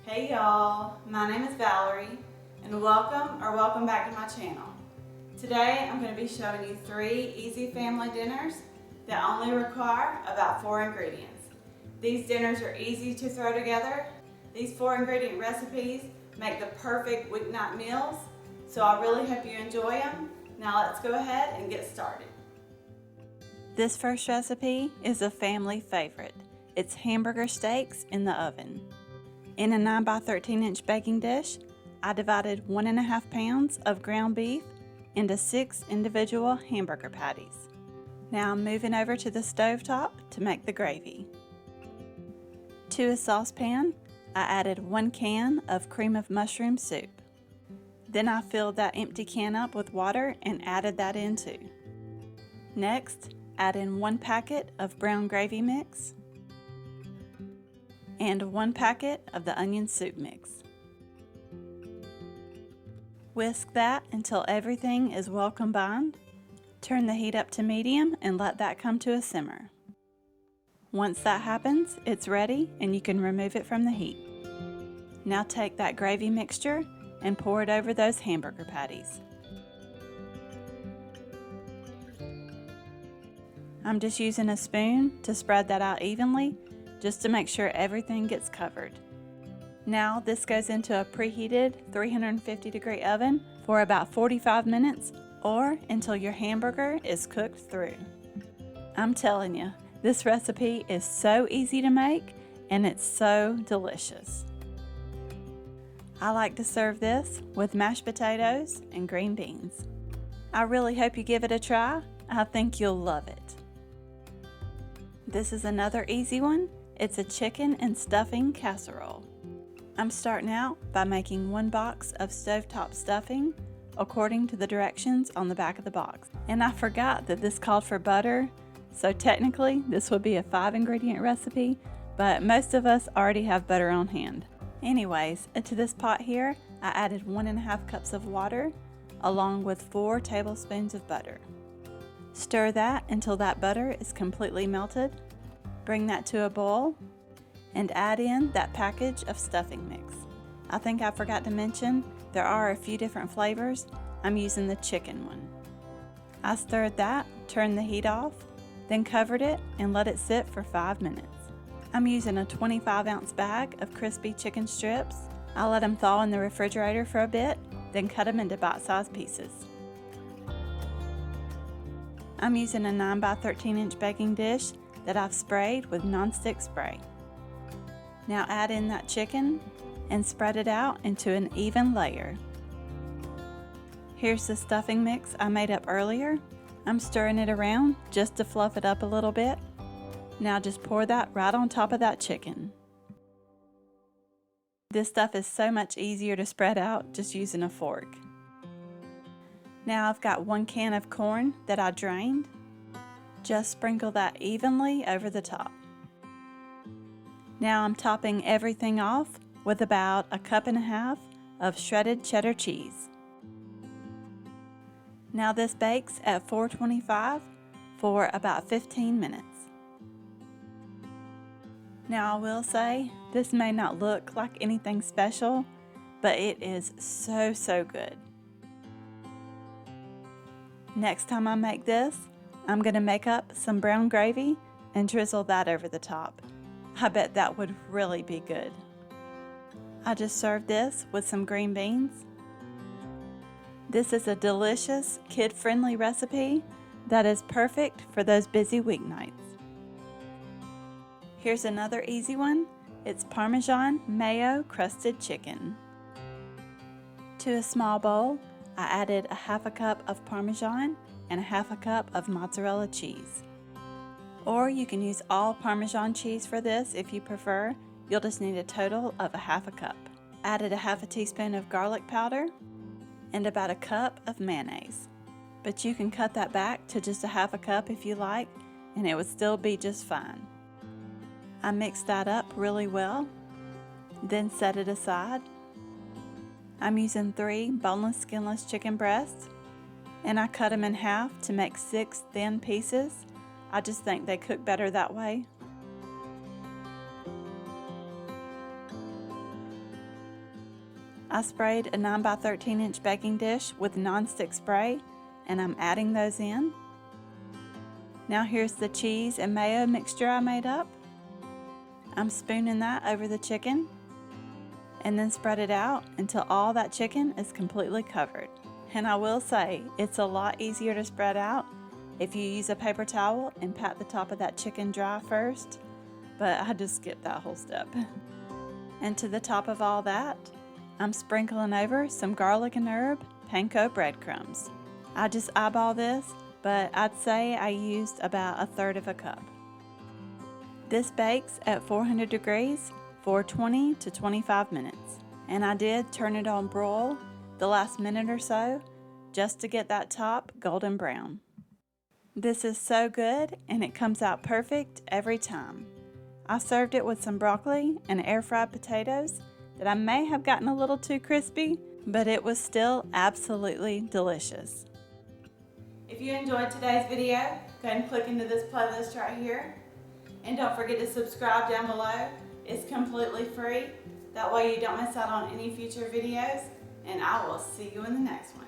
Hey y'all, my name is Valerie and welcome back to my channel. Today I'm going to be showing you 3 easy family dinners that only require about 4 ingredients. These dinners are easy to throw together. These 4 ingredient recipes make the perfect weeknight meals, so I really hope you enjoy them. Now let's go ahead and get started. This first recipe is a family favorite. It's hamburger steaks in the oven. In a 9 by 13 inch baking dish, I divided 1.5 pounds of ground beef into 6 individual hamburger patties. Now I'm moving over to the stovetop to make the gravy. To a saucepan, I added 1 can of cream of mushroom soup. Then I filled that empty can up with water and added that in too. Next, add in 1 packet of brown gravy mix and 1 packet of the onion soup mix. Whisk that until everything is well combined. Turn the heat up to medium and let that come to a simmer. Once that happens, it's ready and you can remove it from the heat. Now take that gravy mixture and pour it over those hamburger patties. I'm just using a spoon to spread that out evenly, just to make sure everything gets covered. Now this goes into a preheated 350-degree oven for about 45 minutes or until your hamburger is cooked through. I'm telling you, this recipe is so easy to make and it's so delicious. I like to serve this with mashed potatoes and green beans. I really hope you give it a try. I think you'll love it. This is another easy one. It's a chicken and stuffing casserole. I'm starting out by making 1 box of stovetop stuffing according to the directions on the back of the box. And I forgot that this called for butter, so technically this would be a 5-ingredient recipe, but most of us already have butter on hand. Anyways, to this pot here, I added 1.5 cups of water along with 4 tablespoons of butter. Stir that until that butter is completely melted. Bring that to a boil and add in that package of stuffing mix. I think I forgot to mention there are a few different flavors. I'm using the chicken one. I stirred that, turned the heat off, then covered it and let it sit for 5 minutes. I'm using a 25-ounce bag of crispy chicken strips. I let them thaw in the refrigerator for a bit, then cut them into bite-sized pieces. I'm using a 9 by 13 inch baking dish that I've sprayed with nonstick spray. Now add in that chicken and spread it out into an even layer. Here's the stuffing mix I made up earlier. I'm stirring it around just to fluff it up a little bit. Now just pour that right on top of that chicken. This stuff is so much easier to spread out just using a fork. Now I've got 1 can of corn that I drained. Just sprinkle that evenly over the top. Now I'm topping everything off with about 1.5 cups of shredded cheddar cheese. Now this bakes at 425 for about 15 minutes. Now I will say, this may not look like anything special, but it is so good. Next time I make this, I'm going to make up some brown gravy and drizzle that over the top. I bet that would really be good. I just served this with some green beans. This is a delicious, kid-friendly recipe that is perfect for those busy weeknights. Here's another easy one. It's Parmesan mayo crusted chicken. To a small bowl, I added 1/2 cup of Parmesan and 1/2 cup of mozzarella cheese. Or you can use all Parmesan cheese for this if you prefer. You'll just need a total of 1/2 cup. Added 1/2 teaspoon of garlic powder and about 1 cup of mayonnaise. But you can cut that back to just 1/2 cup if you like, and it would still be just fine. I mixed that up really well, then set it aside. I'm using 3 boneless, skinless chicken breasts, and I cut them in half to make 6 thin pieces. I just think they cook better that way. I sprayed a 9 by 13 inch baking dish with nonstick spray, and I'm adding those in. Now here's the cheese and mayo mixture I made up. I'm spooning that over the chicken and then spread it out until all that chicken is completely covered. And I will say, it's a lot easier to spread out if you use a paper towel and pat the top of that chicken dry first, but I just skipped that whole step. And to the top of all that, I'm sprinkling over some garlic and herb panko breadcrumbs. I just eyeball this, but I'd say I used about 1/3 cup. This bakes at 400 degrees for 20 to 25 minutes. And I did turn it on broil the last minute or so just to get that top golden brown. This is so good and it comes out perfect every time. I served it with some broccoli and air fried potatoes that I may have gotten a little too crispy, but it was still absolutely delicious. If you enjoyed today's video, go ahead and click into this playlist right here. And don't forget to subscribe down below. It's completely free. That way you don't miss out on any future videos. And I will see you in the next one.